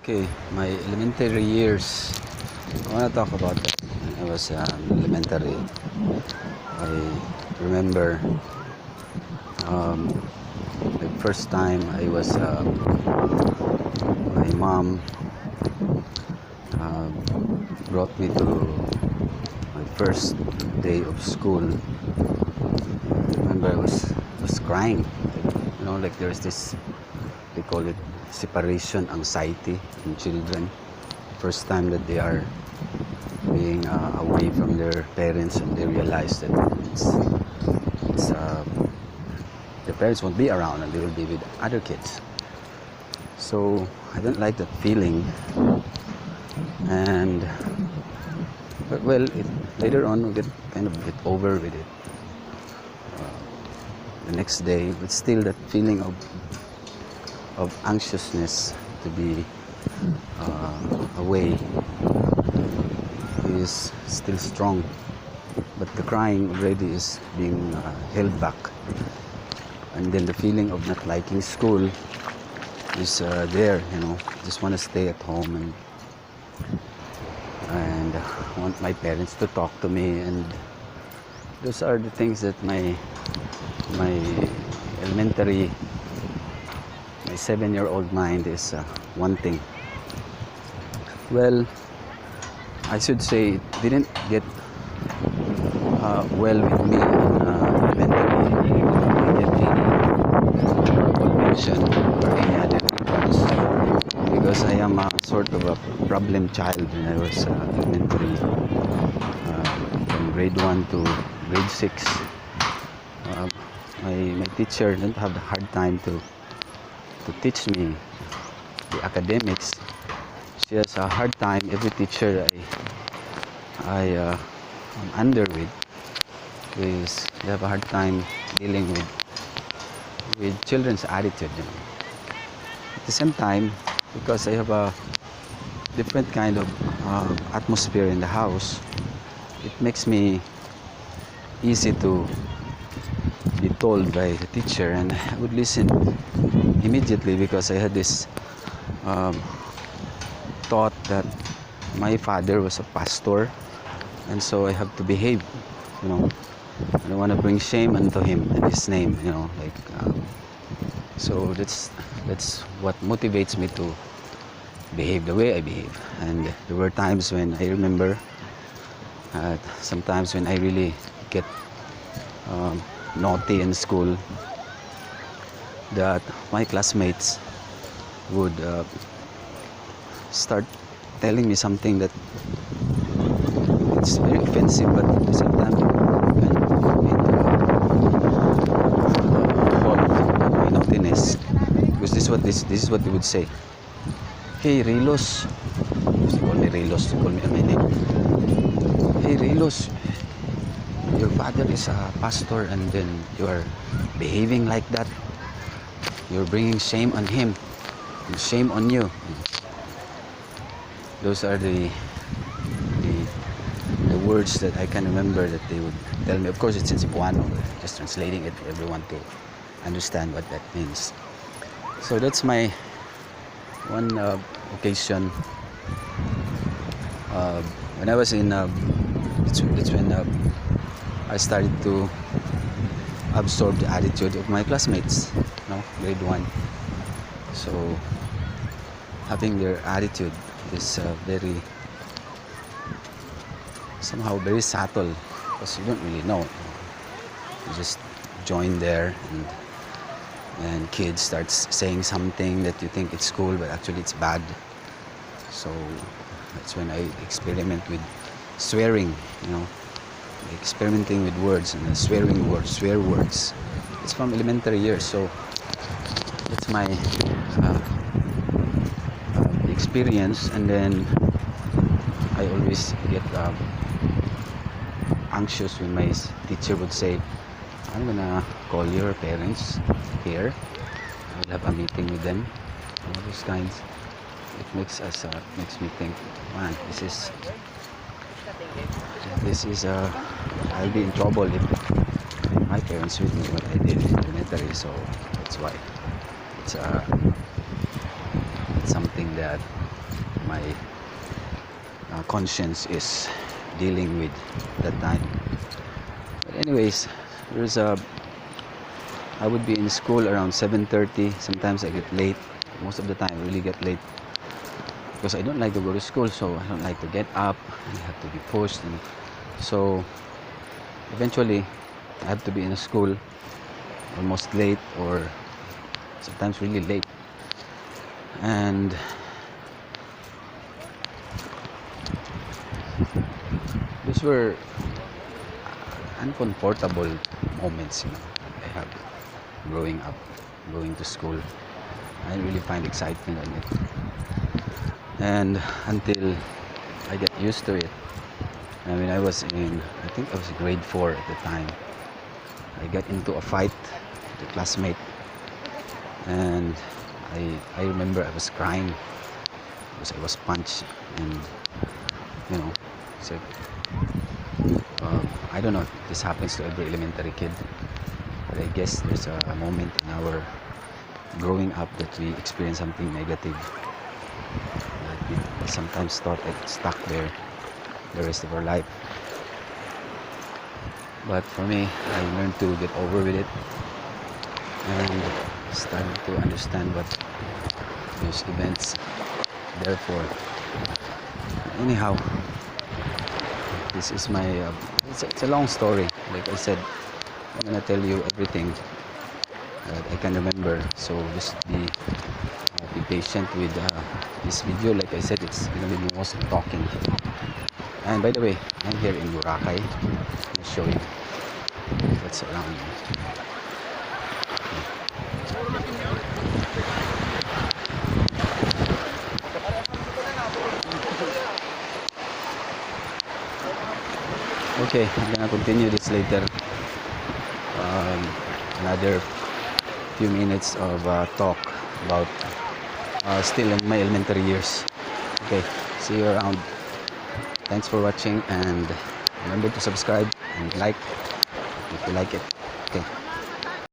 Okay, my elementary years. I want to talk about that. When I was elementary. I remember the first time I was, my mom uh, brought me to my first day of school. I remember I was crying. Like there's this, they call it separation anxiety in children. First time that they are being away from their parents and they realize that it's their parents won't be around and they will be with other kids. So I don't like that feeling. And but well, later on we get over with it the next day. But still, that feeling of anxiousness to be away is still strong. But the crying already is being held back. And then the feeling of not liking school is there. Just want to stay at home and want my parents to talk to me. And those are the things that my elementary, my 7-year-old mind is wanting. Well, I should say it didn't get well with me in elementary. I didn't get any conviction or any other reports because I am a sort of a problem child when I was elementary. From grade 1 to grade 6, my teacher didn't have a hard time to teach me the academics. She has a hard time, every teacher I am under with, is they have a hard time dealing with children's attitude. At the same time, because I have a different kind of atmosphere in the house, it makes me easy to be told by the teacher, and I would listen immediately because I had this thought that my father was a pastor, and so I have to behave. I don't want to bring shame unto him and his name. So that's what motivates me to behave the way I behave. And there were times when I remember, sometimes when I really get naughty in school, that my classmates would start telling me something that it's very offensive, but at the same time kind of hold my naughtiness, because this is what they would say. Hey Rilos, they call me Rilos, they call me my name. Hey Rilos, your father is a pastor and then you are behaving like that. You're bringing shame on him and shame on you. Those are the words that I can remember that they would tell me. Of course, it's in Cebuano, just translating it for everyone to understand what that means. So that's my one occasion. When I was in, it's when I started to absorb the attitude of my classmates, grade 1. So having their attitude is somehow very subtle, because you don't really know. You just join there, and kids starts saying something that you think it's cool, but actually it's bad. So that's when I experiment with swearing, experimenting with words and swearing words, swear words. It's from elementary years, so that's my experience. And then I always get anxious when my teacher would say, I'm gonna call your parents here, I'll have a meeting with them. All those kinds. It makes me think, man, this is I'll be in trouble if my parents with me what I did in elementary. So that's why it's something that my conscience is dealing with that time. But anyways, there's a I would be in school around 7:30. Sometimes I get late. Most of the time I really get late because I don't like to go to school, so I don't like to get up and I have to be pushed, and so eventually I have to be in a school almost late or sometimes really late. And these were uncomfortable moments, I have growing up, going to school. I really find excitement in it, and until I get used to it. I mean, I think I was grade 4 at the time. I got into a fight with a classmate, and I remember I was crying because I was punched, and you know, it's like, I don't know if this happens to every elementary kid, but I guess there's a moment in our growing up that we experience something negative that we sometimes thought it stuck there the rest of our life. But for me, I learned to get over with it and started to understand what those events therefore. Anyhow, this is my it's a long story. Like I said, I'm gonna tell you everything that I can remember, so just be patient with this video. Like I said, it's gonna be mostly talking. And by the way, I'm here in Boracay. I'll show you what's around me. Okay, I'm gonna continue this later. Another few minutes of talk about still in my elementary years. Okay, see you around. Thanks for watching, and remember to subscribe and like if you like it. Okay.